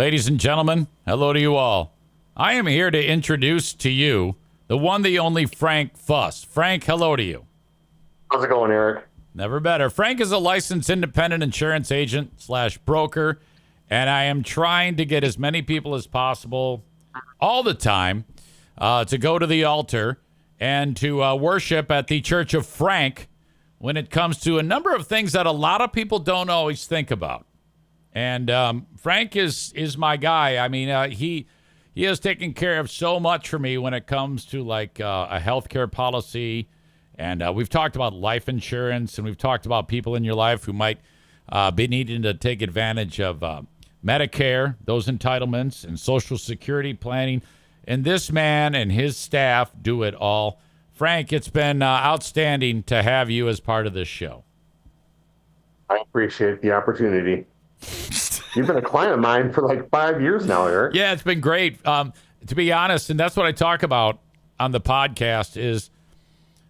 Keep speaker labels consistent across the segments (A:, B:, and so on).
A: Ladies and gentlemen, hello to you all. I am here to introduce to you the one, the only Frank Fuss. Frank, hello to you.
B: How's it going, Eric?
A: Never better. Frank is a licensed independent insurance agent / broker, and I am trying to get as many people as possible all the time to go to the altar and to worship at the Church of Frank when it comes to a number of things that a lot of people don't always think about. And Frank is my guy. I mean, he has taken care of so much for me when it comes to like a healthcare policy. And we've talked about life insurance, and we've talked about people in your life who might be needing to take advantage of Medicare, those entitlements, and Social Security planning. And this man and his staff do it all. Frank, it's been outstanding to have you as part of this show.
B: I appreciate the opportunity. You've been a client of mine for like 5 years now, Eric.
A: Yeah, it's been great. To be honest, and that's what I talk about on the podcast, is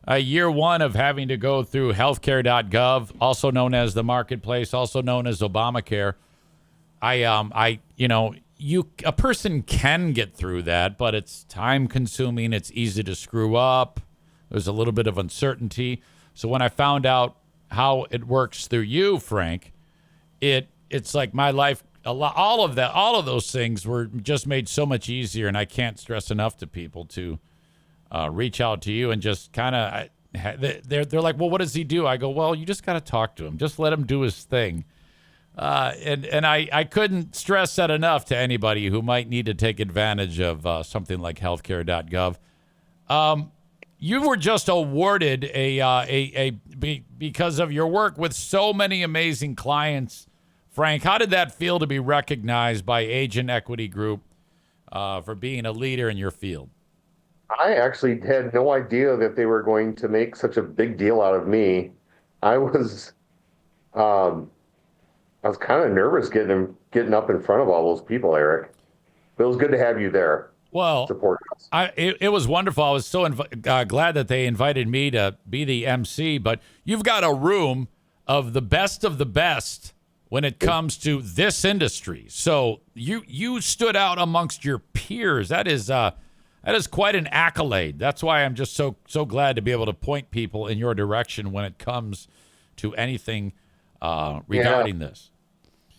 A: year one of having to go through healthcare.gov, also known as the marketplace, also known as Obamacare. A person can get through that, but it's time consuming. It's easy to screw up. There's a little bit of uncertainty. So when I found out how it works through you, Frank, it's like my life, all of those things were just made so much easier, and I can't stress enough to people to reach out to you and just kind of, they're like, well, what does he do? I go, well, you just got to talk to him. Just let him do his thing. And I couldn't stress that enough to anybody who might need to take advantage of something like healthcare.gov. You were just awarded because of your work with so many amazing clients. Frank, how did that feel to be recognized by Agent Equity Group for being a leader in your field?
B: I actually had no idea that they were going to make such a big deal out of me. I was kind of nervous getting up in front of all those people, Eric. But it was good to have you there.
A: Well,
B: support us.
A: It was wonderful. I was so glad that they invited me to be the MC. But you've got a room of the best when it comes to this industry. So you stood out amongst your peers. That is quite an accolade. That's why I'm just so glad to be able to point people in your direction when it comes to anything regarding this.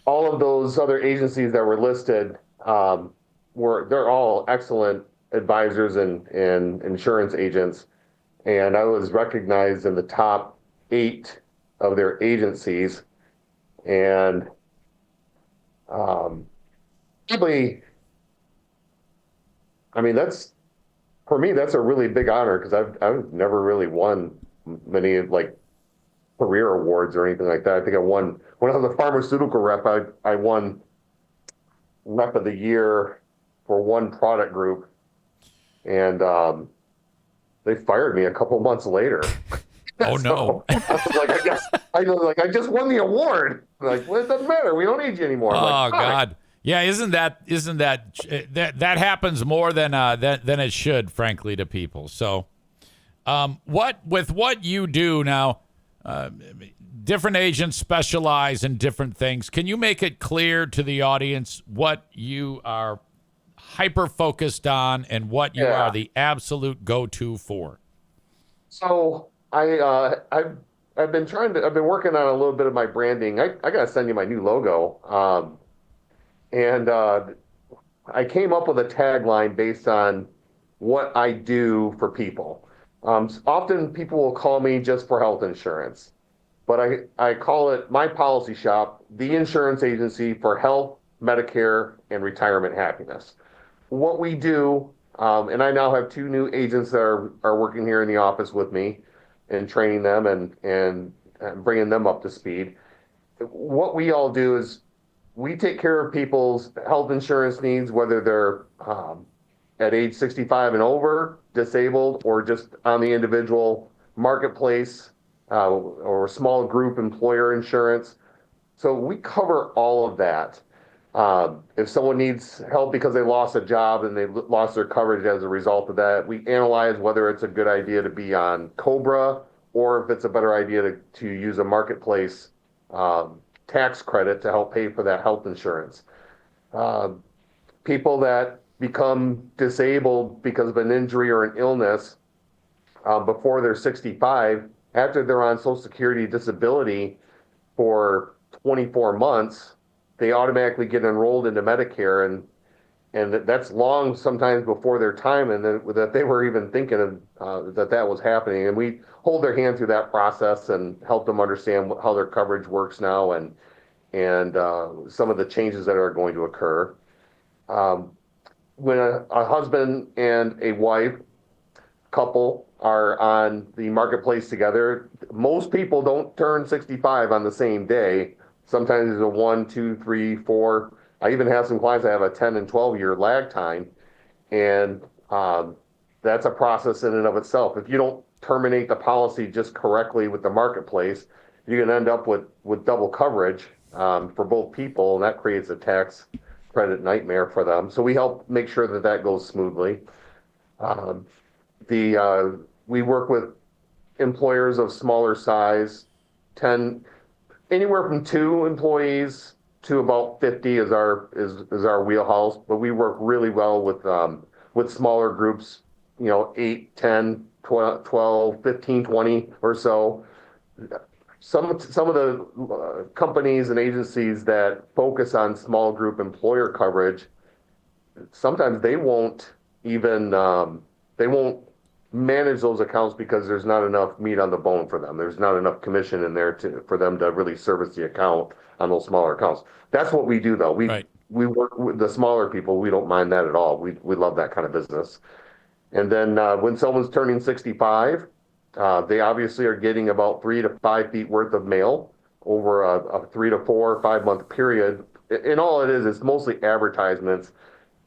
B: All of those other agencies that were listed, they're all excellent advisors and insurance agents. And I was recognized in the top 8 of their agencies. And probably, I mean, for me, that's a really big honor, because I've never really won many like career awards or anything like that. I think I won when I was a pharmaceutical rep. I won rep of the year for one product group, and they fired me a couple months later.
A: Oh no!
B: I was like, I just won the award. Like, well, it doesn't matter. We don't need you anymore.
A: Oh
B: like,
A: God! Yeah, isn't that happens more than it should, frankly, to people. So, what you do now, different agents specialize in different things. Can you make it clear to the audience what you are hyper focused on and what you are the absolute go-to for?
B: So I've been working on a little bit of my branding. I gotta send you my new logo. And I came up with a tagline based on what I do for people. Often people will call me just for health insurance, but I call it my policy shop, the insurance agency for health, Medicare, and retirement happiness. What we do, and I now have 2 new agents that are working here in the office with me and training them and bringing them up to speed. What we all do is we take care of people's health insurance needs, whether they're at age 65 and over, disabled, or just on the individual marketplace or small group employer insurance. So we cover all of that. If someone needs help because they lost a job and they lost their coverage as a result of that, we analyze whether it's a good idea to be on COBRA or if it's a better idea to use a marketplace tax credit to help pay for that health insurance. uh, people that become disabled because of an injury or an illness before they're 65, after they're on Social Security disability for 24 months, they automatically get enrolled into Medicare, and that's long sometimes before their time, and that they were even thinking of that was happening. And we hold their hand through that process and help them understand how their coverage works now, and some of the changes that are going to occur. Um, when a husband and a wife couple are on the marketplace together, most people don't turn 65 on the same day. Sometimes there's a 1, 2, 3, 4. I even have some clients that have a 10 and 12 year lag time. And that's a process in and of itself. If you don't terminate the policy just correctly with the marketplace, you can end up with double coverage for both people, and that creates a tax credit nightmare for them. So we help make sure that that goes smoothly. Um, we work with employers of smaller size, 10, anywhere from 2 employees to about 50 is our wheelhouse. But we work really well with smaller groups, 8, 10, 12, 15, 20 or so. Some of the companies and agencies that focus on small group employer coverage, sometimes they won't manage those accounts because there's not enough meat on the bone for them. There's not enough commission in there for them to really service the account on those smaller accounts. That's what we do, though.
A: Right.
B: We work with the smaller people. We don't mind that at all. We love that kind of business. And then when someone's turning 65, they obviously are getting about 3 to 5 feet worth of mail over a 3 to 4 or 5 month period. And all it is, it's mostly advertisements.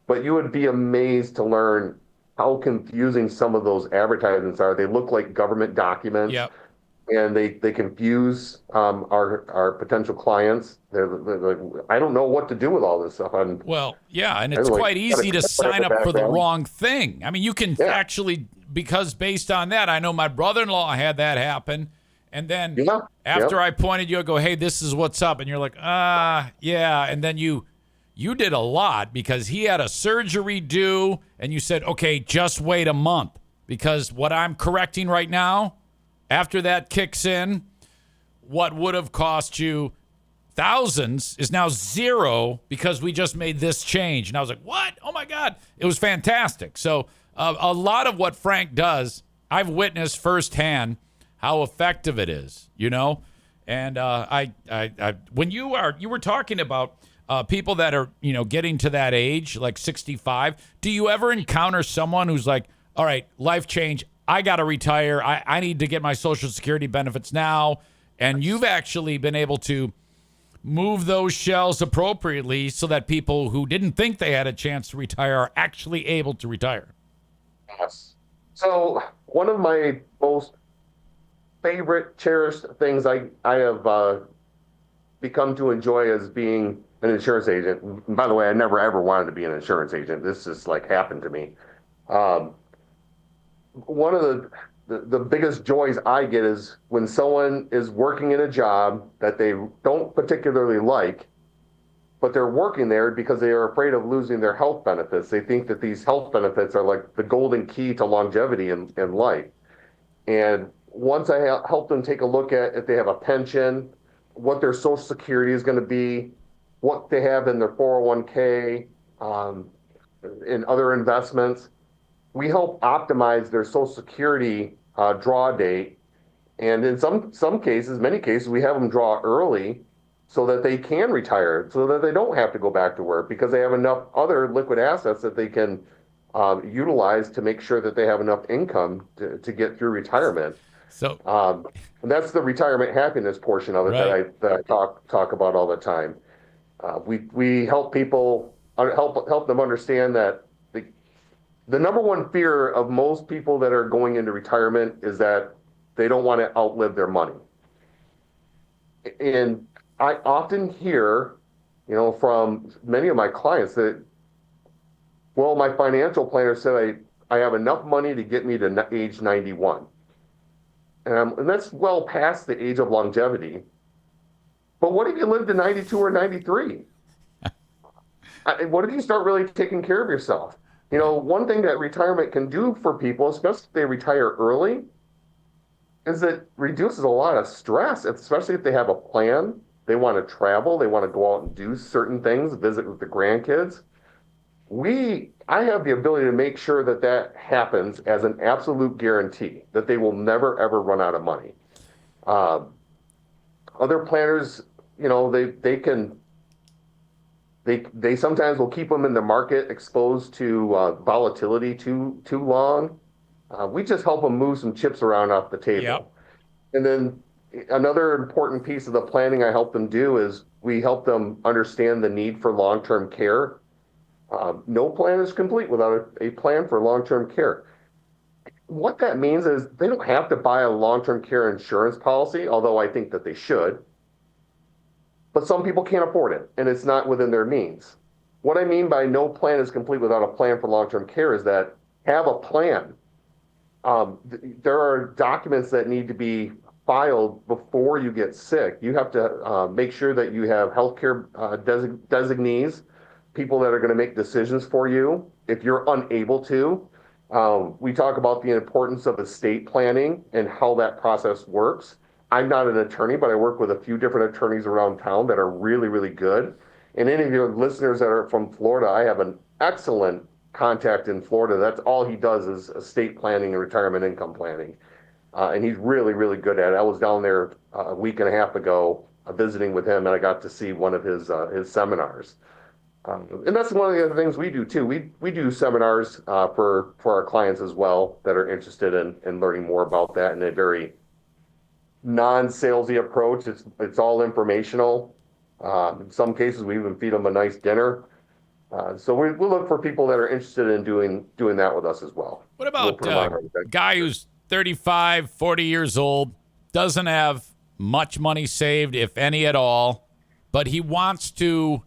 B: But you would be amazed to learn how confusing some of those advertisements are. They look like government documents.
A: Yep.
B: And they confuse our potential clients. They're like, I don't know what to do with all this stuff.
A: Well, yeah, and it's quite easy to sign up for the wrong thing. I mean, you can actually, because based on that, I know my brother-in-law had that happen. And then after I pointed you, I go, hey, this is what's up. And you're like, yeah. And then you did a lot because he had a surgery due, and you said, okay, just wait a month. Because what I'm correcting right now, after that kicks in, what would have cost you thousands is now zero because we just made this change. And I was like, what? Oh, my God. It was fantastic. So a lot of what Frank does, I've witnessed firsthand how effective it is, And when you were talking about people that are, getting to that age, like 65, do you ever encounter someone who's like, all right, life change, I got to retire, I need to get my Social Security benefits now, and you've actually been able to move those shells appropriately so that people who didn't think they had a chance to retire are actually able to retire?
B: Yes. So one of my most favorite, cherished things I have become to enjoy as being an insurance agent. And by the way, I never ever wanted to be an insurance agent. This just happened to me. One of the biggest joys I get is when someone is working in a job that they don't particularly like, but they're working there because they are afraid of losing their health benefits. They think that these health benefits are like the golden key to longevity in life. And once I help them take a look at if they have a pension, what their Social Security is going to be, what they have in their 401k, in other investments, we help optimize their Social Security draw date. And in some cases, many cases, we have them draw early so that they can retire, so that they don't have to go back to work because they have enough other liquid assets that they can utilize to make sure that they have enough income to get through retirement.
A: So
B: and that's the retirement happiness portion of it that I talk about all the time. We help people help them understand that the number one fear of most people that are going into retirement is that they don't want to outlive their money. And I often hear, from many of my clients that, well, my financial planner said I have enough money to get me to age 91. And that's well past the age of longevity. But what if you live to 92 or 93? what if you start really taking care of yourself? You know, one thing that retirement can do for people, especially if they retire early, is it reduces a lot of stress, especially if they have a plan. They want to travel, they want to go out and do certain things, visit with the grandkids. I have the ability to make sure that that happens as an absolute guarantee that they will never ever run out of money. Um, Other planners, you know, they sometimes will keep them in the market exposed to volatility too long. We just help them move some chips around off the table.
A: Yep.
B: And then another important piece of the planning I help them do is we help them understand the need for long-term care. No plan is complete without a plan for long-term care. What that means is they don't have to buy a long-term care insurance policy, although I think that they should. But some people can't afford it, and it's not within their means. What I mean by no plan is complete without a plan for long-term care is that have a plan. There are documents that need to be filed before you get sick. You have to make sure that you have healthcare designees, people that are going to make decisions for you if you're unable to. We talk about the importance of estate planning and how that process works. I'm not an attorney, but I work with a few different attorneys around town that are really, really good. And any of your listeners that are from Florida, I have an excellent contact in Florida. That's all he does is estate planning and retirement income planning. And he's really, really good at it. I was down there a week and a half ago visiting with him, and I got to see one of his seminars. And that's one of the other things we do too. We do seminars for our clients as well that are interested in learning more about that in a very non-salesy approach. It's all informational. In some cases, we even feed them a nice dinner. So we look for people that are interested in doing that with us as well.
A: What about a guy who's 35, 40 years old, doesn't have much money saved, if any at all, but he wants to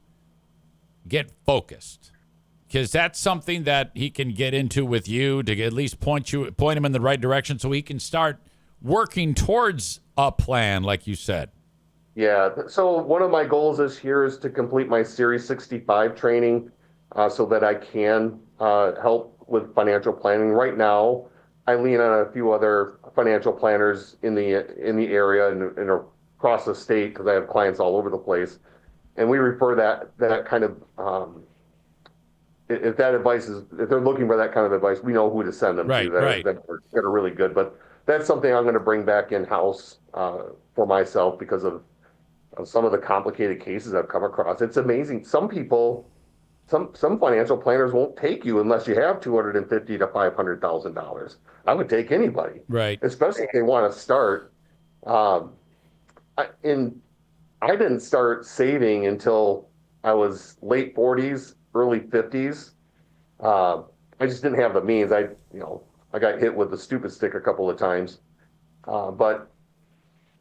A: get focused? Because that's something that he can get into with you to at least point him in the right direction so he can start working towards a plan, like you said.
B: Yeah. So one of my goals this year is to complete my Series 65 training so that I can help with financial planning. Right now, I lean on a few other financial planners in the area and across the state because I have clients all over the place. And we refer that kind of if they're looking for that kind of advice, we know who to send them to that are really good. But that's something I'm going to bring back in-house for myself because of some of the complicated cases I've come across. It's amazing. Some people, some financial planners won't take you unless you have $250,000 to $500,000. I would take anybody,
A: right?
B: Especially if they want to start. I didn't start saving until I was late 40s, early 50s. I just didn't have the means. I got hit with the stupid stick a couple of times, but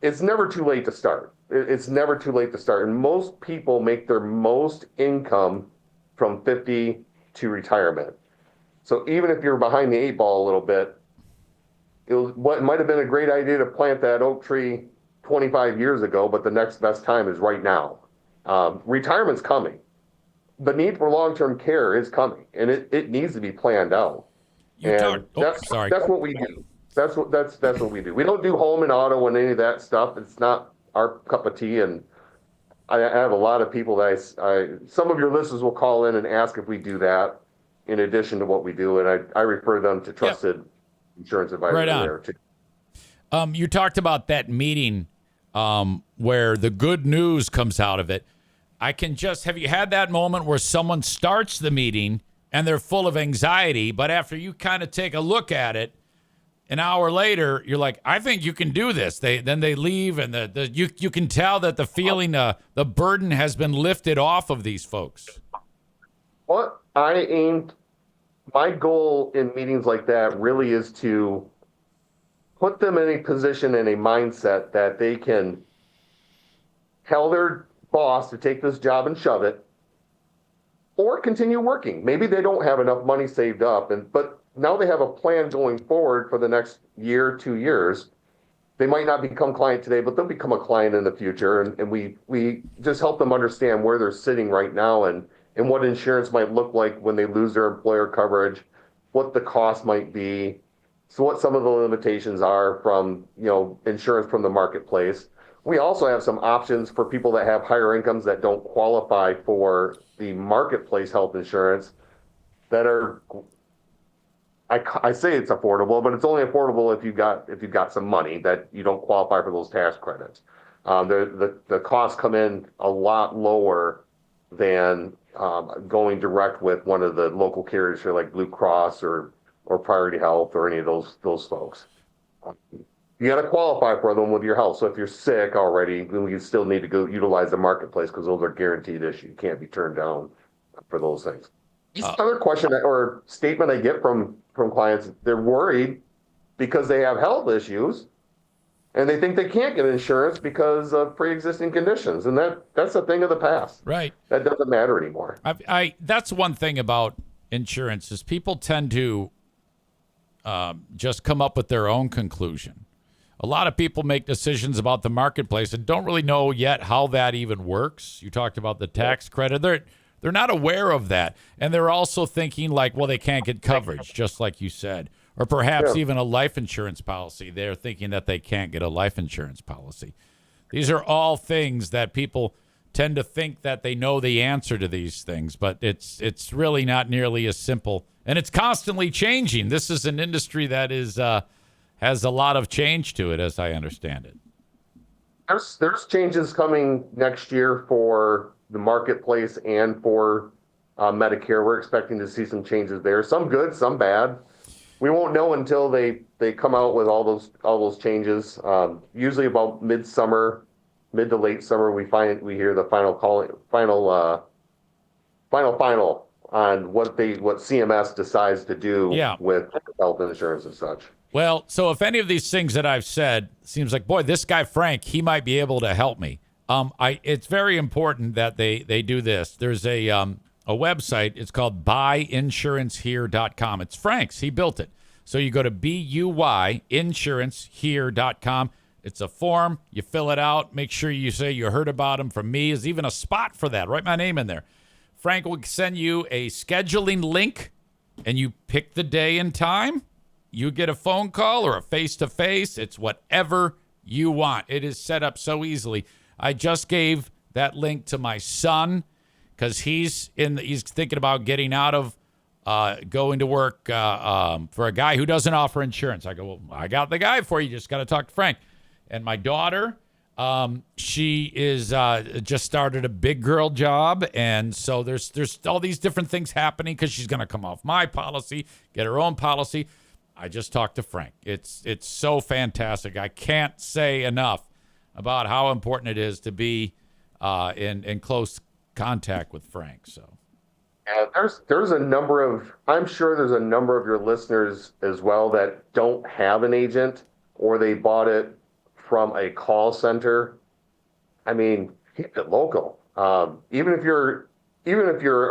B: it's never too late to start. It's never too late to start. And most people make their most income from 50 to retirement. So even if you're behind the eight ball a little bit, what might have been a great idea to plant that oak tree 25 years ago, but the next best time is right now. Retirement's coming. The need for long-term care is coming, and it needs to be planned out. That's what we do. That's what we do. We don't do home and auto and any of that stuff. It's not our cup of tea. And I have a lot of people that some of your listeners will call in and ask if we do that in addition to what we do, and I refer them to trusted insurance advisors there too.
A: You talked about that meeting where the good news comes out of it. Have you had that moment where someone starts the meeting and they're full of anxiety, but after you kind of take a look at it, an hour later, you're like, I think you can do this. Then they leave, and you can tell that the feeling, the burden has been lifted off of these folks.
B: My goal in meetings like that really is to put them in a position and a mindset that they can tell their boss to take this job and shove it, or continue working. Maybe they don't have enough money saved up, but now they have a plan going forward for the next year, 2 years. They might not become client today, but they'll become a client in the future. And we just help them understand where they're sitting right now and and what insurance might look like when they lose their employer coverage, what the cost might be, so what some of the limitations are from, insurance from the marketplace. We also have some options for people that have higher incomes that don't qualify for the marketplace health insurance that are, I say it's affordable, but it's only affordable if you've got some money that you don't qualify for those tax credits. The costs come in a lot lower than going direct with one of the local carriers here, like Blue Cross or Priority Health or any of those folks. You got to qualify for them with your health. So if you're sick already, then you still need to go utilize the marketplace because those are guaranteed issues. You can't be turned down for those things. Another question or statement I get from clients, they're worried because they have health issues and they think they can't get insurance because of pre-existing conditions. And that's a thing of the past.
A: Right.
B: That doesn't matter anymore.
A: That's one thing about insurance is people tend to just come up with their own conclusion. A lot of people make decisions about the marketplace and don't really know yet how that even works. You talked about the tax credit. They're not aware of that. And they're also thinking like, well, they can't get coverage, just like you said. Or perhaps even a life insurance policy. They're thinking that they can't get a life insurance policy. These are all things that people tend to think that they know the answer to these things, but it's really not nearly as simple. And it's constantly changing. This is an industry that is has a lot of change to it, as I understand it.
B: There's changes coming next year for the marketplace and for Medicare. We're expecting to see some changes there. Some good, some bad. We won't know until they come out with all those changes. Usually about mid to late summer, we hear the final on what CMS decides to do with health insurance and such.
A: Well, so if any of these things that I've said seems like, boy, this guy Frank, he might be able to help me. It's very important that they do this. There's a website. It's called buyinsurancehere.com. It's Frank's. He built it. So you go to buyinsurancehere.com. It's a form. You fill it out. Make sure you say you heard about him from me. There's even a spot for that. Write my name in there. Frank will send you a scheduling link, and you pick the day and time. You get a phone call or a face-to-face. It's whatever you want. It is set up so easily. I just gave that link to my son because he's thinking about getting out of going to work for a guy who doesn't offer insurance. I go, well, I got the guy for you. You just got to talk to Frank. And my daughter, she is just started a big girl job, and so there's all these different things happening because she's going to come off my policy, get her own policy. I just talked to Frank. It's so fantastic. I can't say enough about how important it is to be in close contact with Frank. So,
B: yeah, I'm sure there's a number of your listeners as well that don't have an agent or they bought it from a call center. I mean, keep it local. Even if you're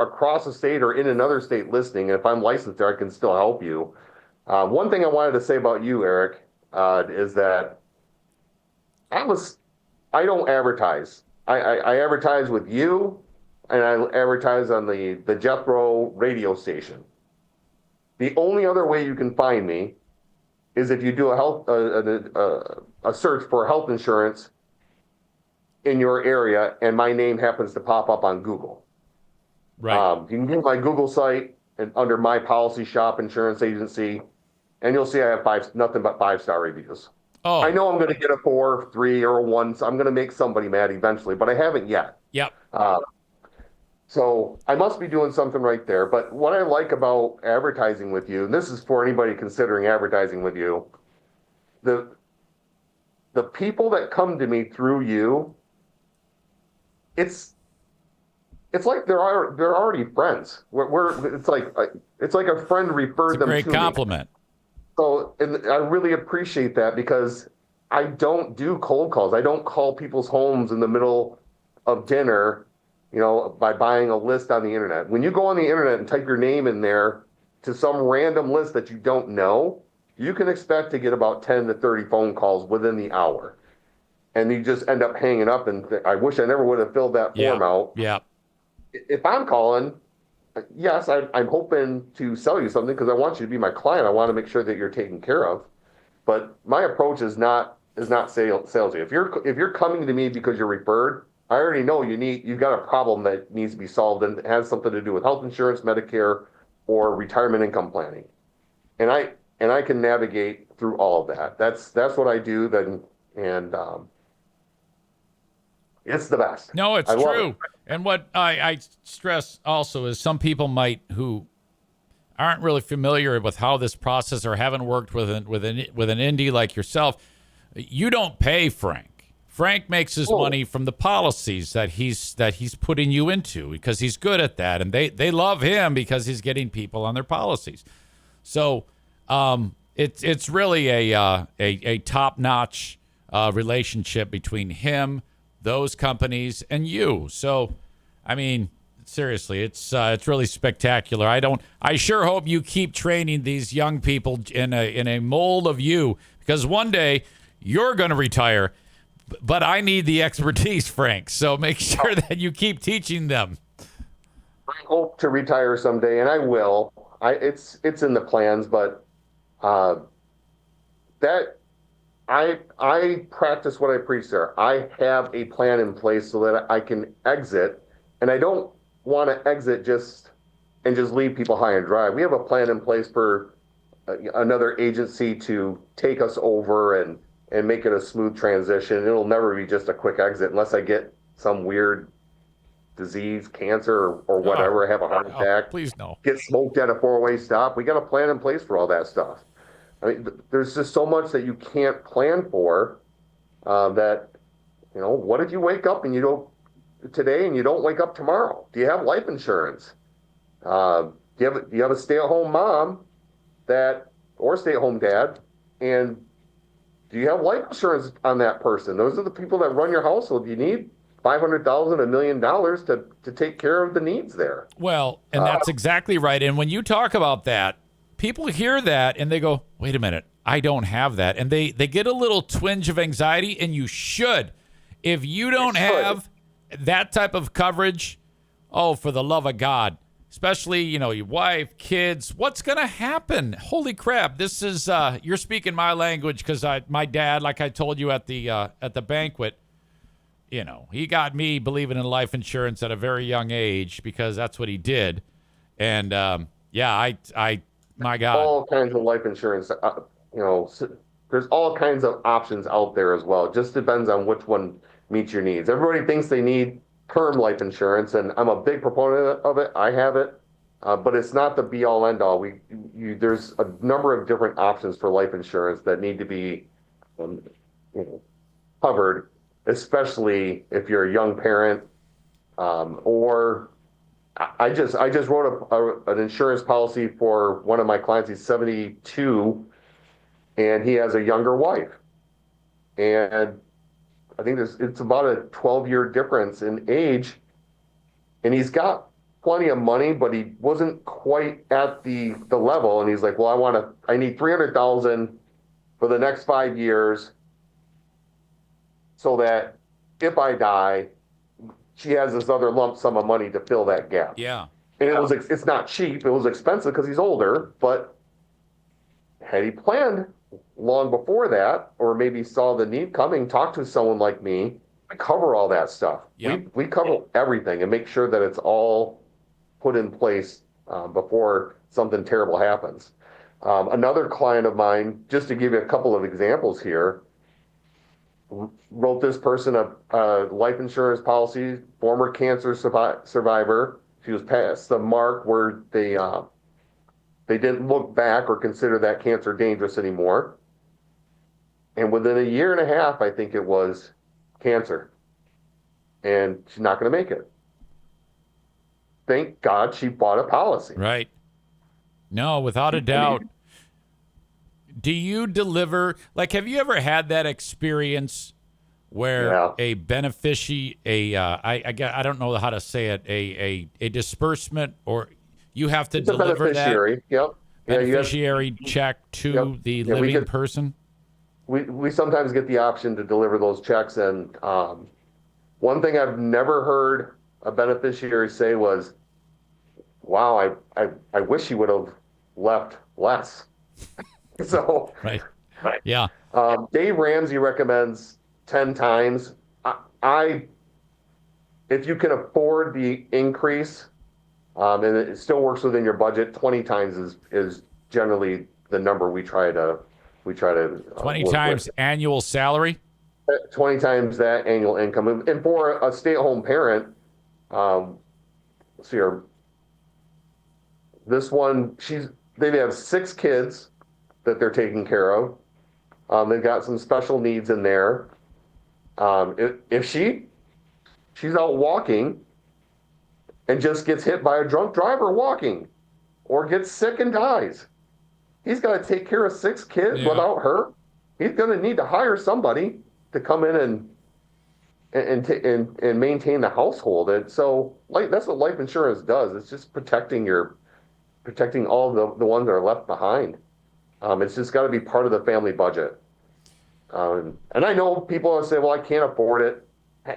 B: across the state or in another state listening, and if I'm licensed there, I can still help you. One thing I wanted to say about you, Eric, is that I don't advertise. I advertise with you, and I advertise on the Jethro radio station. The only other way you can find me is if you do a search for health insurance in your area, and my name happens to pop up on Google.
A: Right.
B: You can go to my Google site and under my policy shop insurance agency, and you'll see I have nothing but 5-star reviews.
A: Oh,
B: I know I'm going to get a 4, 3, or a 1. So I'm going to make somebody mad eventually, but I haven't yet.
A: Yep.
B: So I must be doing something right there. But what I like about advertising with you, and this is for anybody considering advertising with you, the people that come to me through you, it's like they're already friends. It's like a friend referred them to me.
A: Great compliment.
B: So, and I really appreciate that because I don't do cold calls. I don't call people's homes in the middle of dinner, by buying a list on the internet. When you go on the internet and type your name in there to some random list that you don't know, you can expect to get about 10 to 30 phone calls within the hour. And you just end up hanging up and I wish I never would have filled that form out.
A: Yeah.
B: If I'm calling, yes, I'm hoping to sell you something because I want you to be my client. I want to make sure that you're taken care of. But my approach is not salesy. If you're coming to me because you're referred, I already know you've got a problem that needs to be solved and it has something to do with health insurance, Medicare, or retirement income planning. And I can navigate through all of that. That's what I do. Then and it's the best.
A: No, it's
B: I love
A: true.
B: it.
A: And what I stress also is some people who aren't really familiar with how this process or haven't worked with an indie like yourself. You don't pay Frank. Frank makes his money from the policies that he's putting you into because he's good at that, and they love him because he's getting people on their policies. So it's really a top notch relationship between him, those companies, and you. So, I mean, seriously, it's really spectacular. I sure hope you keep training these young people in a mold of you because one day you're going to retire. But I need the expertise, Frank. So make sure that you keep teaching them.
B: I hope to retire someday, and I will. It's in the plans, but that I practice what I preach there. I have a plan in place so that I can exit, and I don't want to exit just leave people high and dry. We have a plan in place for another agency to take us over and make it a smooth transition. It'll never be just a quick exit unless I get some weird disease, cancer, or whatever, have a heart attack.
A: Please no.
B: Get smoked at a four-way stop. We got a plan in place for all that stuff. I mean, there's just so much that you can't plan for. That what if you wake up and you don't today and you don't wake up tomorrow? Do you have life insurance? Do you have a stay-at-home mom or stay-at-home dad? And do you have life insurance on that person? Those are the people that run your household. You need $500,000, $1 million to take care of the needs there.
A: Well, and that's exactly right. And when you talk about that, people hear that and they go, wait a minute, I don't have that. And they get a little twinge of anxiety, and you should. If you don't have that type of coverage, oh, for the love of God, especially, your wife, kids, what's going to happen? Holy crap. This is, you're speaking my language because my dad, like I told you at the banquet, he got me believing in life insurance at a very young age because that's what he did. And, my God.
B: All kinds of life insurance, there's all kinds of options out there as well. It just depends on which one meets your needs. Everybody thinks they need term life insurance, and I'm a big proponent of it. I have it, but it's not the be all end all. There's a number of different options for life insurance that need to be covered, especially if you're a young parent, or I just wrote an insurance policy for one of my clients. He's 72, and he has a younger wife, and I think it's about a 12-year difference in age, and he's got plenty of money, but he wasn't quite at the level. And he's like, well, I need $300,000 for the next 5 years, so that if I die, she has this other lump sum of money to fill that gap.
A: Yeah.
B: And it's not cheap. It was expensive because he's older, but had he planned long before that, or maybe saw the need coming, talk to someone like me, we cover all that stuff.
A: Yep.
B: We cover everything and make sure that it's all put in place before something terrible happens. Another client of mine, just to give you a couple of examples here, wrote this person a life insurance policy, former cancer survivor. She was past the mark where they didn't look back or consider that cancer dangerous anymore. And within a year and a half, I think it was, cancer. And she's not going to make it. Thank God she bought a policy.
A: Right. No, without a doubt. Do you deliver, have you ever had that experience where a beneficiary, I don't know how to say it, a disbursement, or you have to deliver
B: beneficiary.
A: that?
B: Yep.
A: Beneficiary check to the living person?
B: We sometimes get the option to deliver those checks. And one thing I've never heard a beneficiary say was, wow, I wish he would have left less. So,
A: Right. Yeah.
B: Dave Ramsey recommends 10 times. I if you can afford the increase, and it still works within your budget, 20 times is generally the number we try to
A: 20
B: work
A: times
B: with.
A: annual salary.
B: 20 times that annual income, and for a stay-at-home parent, let's see here. This one, they have 6 kids that they're taking care of. They've got some special needs in there. If she's out walking and just gets hit by a drunk driver walking, or gets sick and dies, he's got to take care of 6 kids without her. He's going to need to hire somebody to come in and maintain the household. And so, that's what life insurance does. It's just protecting all the ones that are left behind. It's just got to be part of the family budget. And I know people say, well, I can't afford it.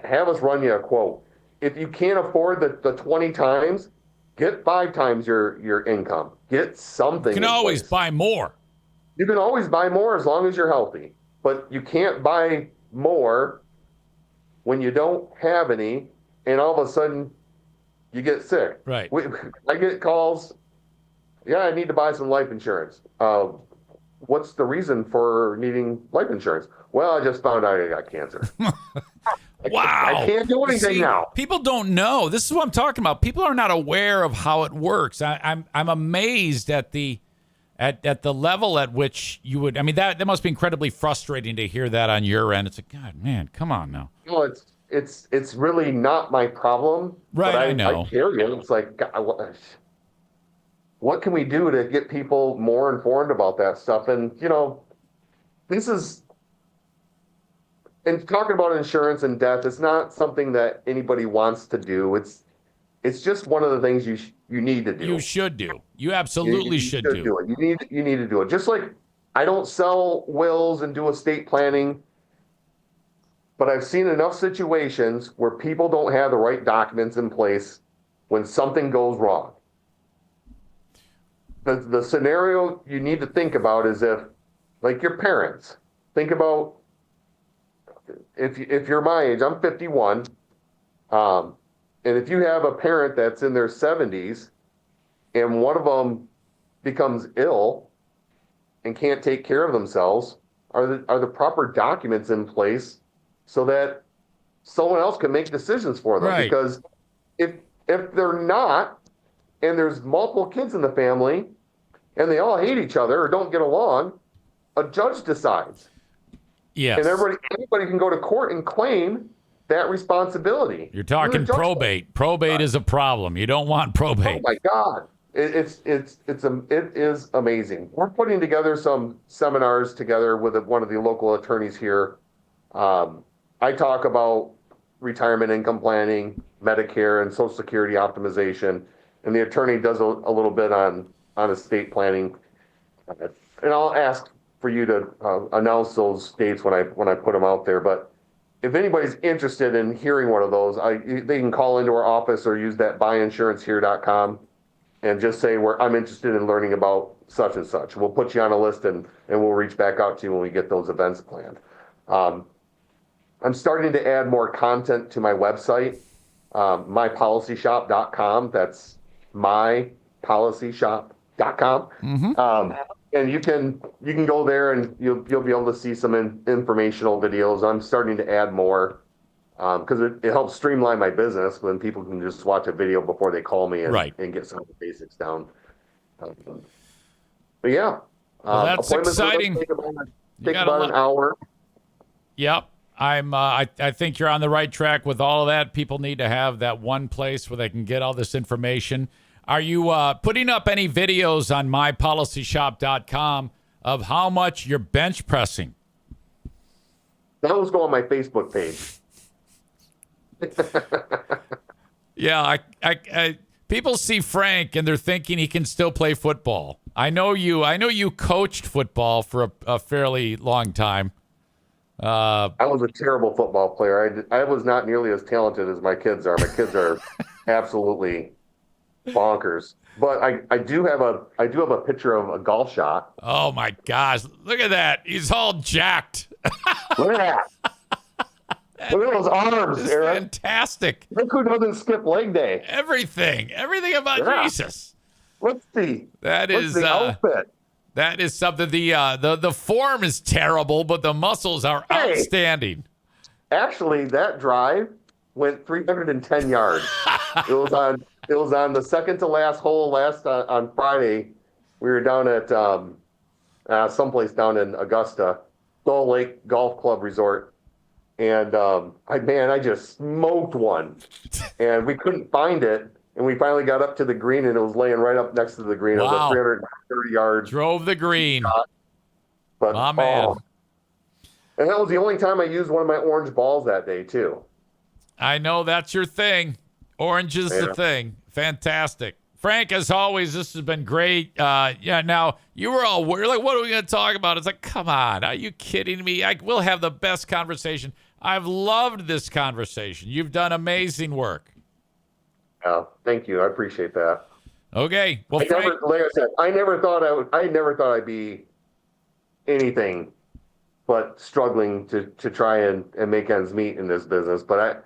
B: Have us run you a quote. If you can't afford the 20 times, get 5 times your income. Get something.
A: You can always buy more.
B: You can always buy more as long as you're healthy. But you can't buy more when you don't have any, and all of a sudden you get sick.
A: Right.
B: I get calls, yeah, I need to buy some life insurance. What's the reason for needing life insurance? Well, I just found out I got cancer.
A: Wow.
B: I can't do anything now.
A: People don't know. This is what I'm talking about. People are not aware of how it works. I'm amazed at the level at which you would. I mean, that must be incredibly frustrating to hear that on your end. It's like, God, man, come on now.
B: Well, it's really not my problem.
A: Right,
B: but
A: I know.
B: I hear you. It's like, God, what can we do to get people more informed about that stuff? And this is. And talking about insurance and death, it's not something that anybody wants to do. It's just one of the things you need to do.
A: You should do. You absolutely should do.
B: It. You need to do it. Just like I don't sell wills and do estate planning, but I've seen enough situations where people don't have the right documents in place when something goes wrong. The scenario you need to think about is if, like your parents, think about. If you're my age, I'm 51, and if you have a parent that's in their 70s, and one of them becomes ill and can't take care of themselves, are the proper documents in place so that someone else can make decisions for them?
A: Right.
B: Because if they're not, and there's multiple kids in the family, and they all hate each other or don't get along, a judge decides.
A: Yes.
B: And anybody can go to court and claim that responsibility.
A: You're talking probate. Probate is a problem. You don't want probate.
B: Oh my God. It is amazing. We're putting together some seminars together with one of the local attorneys here. I talk about retirement income planning, Medicare, and Social Security optimization, and the attorney does a little bit on estate planning. And I'll ask for you to announce those dates when I put them out there. But if anybody's interested in hearing one of those, they can call into our office or use that buyinsurancehere.com and just say, I'm interested in learning about such and such. We'll put you on a list and we'll reach back out to you when we get those events planned. I'm starting to add more content to my website, mypolicyshop.com. That's mypolicyshop.com.
A: Mm-hmm.
B: And you can go there and you'll be able to see some informational videos. I'm starting to add more because it helps streamline my business when people can just watch a video before they call me and get some of the basics down. But yeah,
A: well, that's exciting.
B: Take about an hour.
A: Yep. I think you're on the right track with all of that. People need to have that one place where they can get all this information. Are you putting up any videos on mypolicyshop.com of how much you're bench pressing?
B: Those go on my Facebook page.
A: Yeah, people see Frank and they're thinking he can still play football. I know you coached football for a fairly long time.
B: I was a terrible football player. I was not nearly as talented as my kids are. My kids are absolutely bonkers. But I do have a picture of a golf shot.
A: Oh my gosh. Look at that. He's all jacked.
B: Look at that. Look at those arms,
A: It's
B: Aaron.
A: fantastic.
B: Look who doesn't skip leg day.
A: Everything about
B: Yeah.
A: Jesus.
B: What's the
A: What's
B: the outfit?
A: That is something. The form is terrible, but the muscles are
B: Hey.
A: outstanding.
B: Actually, that drive went 310 yards. It was on the second to last hole on Friday. We were down at someplace down in Augusta, Gull Lake Golf Club Resort, and I just smoked one, and we couldn't find it, and we finally got up to the green, and it was laying right up next to the green. It was
A: Wow.
B: a 330 yards.
A: Drove the green.
B: But,
A: My man.
B: And that was the only time I used one of my orange balls that day too.
A: I know that's your thing. Orange is the
B: Yeah.
A: thing. Fantastic. Frank, as always, this has been great. Now, you were all worried, like, what are we going to talk about? It's like, come on. Are you kidding me? We'll have the best conversation. I've loved this conversation. You've done amazing work.
B: Thank you. I appreciate that.
A: Okay. Well,
B: Like I said, I never thought I'd be anything but struggling to try and make ends meet in this business. But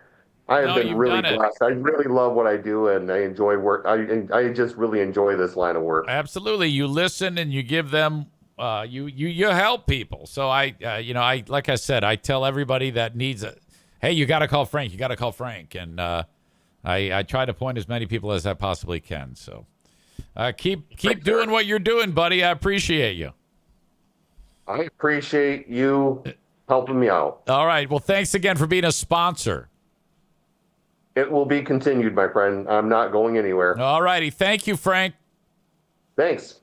B: I have
A: No,
B: been
A: you've
B: really
A: done it.
B: blessed. I really love what I do, and I enjoy work. I just really enjoy this line of work.
A: absolutely. You listen and you give them. You help people. So I like I said, I tell everybody that needs it. Hey, you got to call Frank. You got to call Frank, and I try to point as many people as I possibly can. So keep doing what you're doing, buddy. I appreciate you.
B: I appreciate you helping me out.
A: All right. Well, thanks again for being a sponsor.
B: It will be continued, my friend. I'm not going anywhere.
A: All righty. Thank you, Frank.
B: Thanks.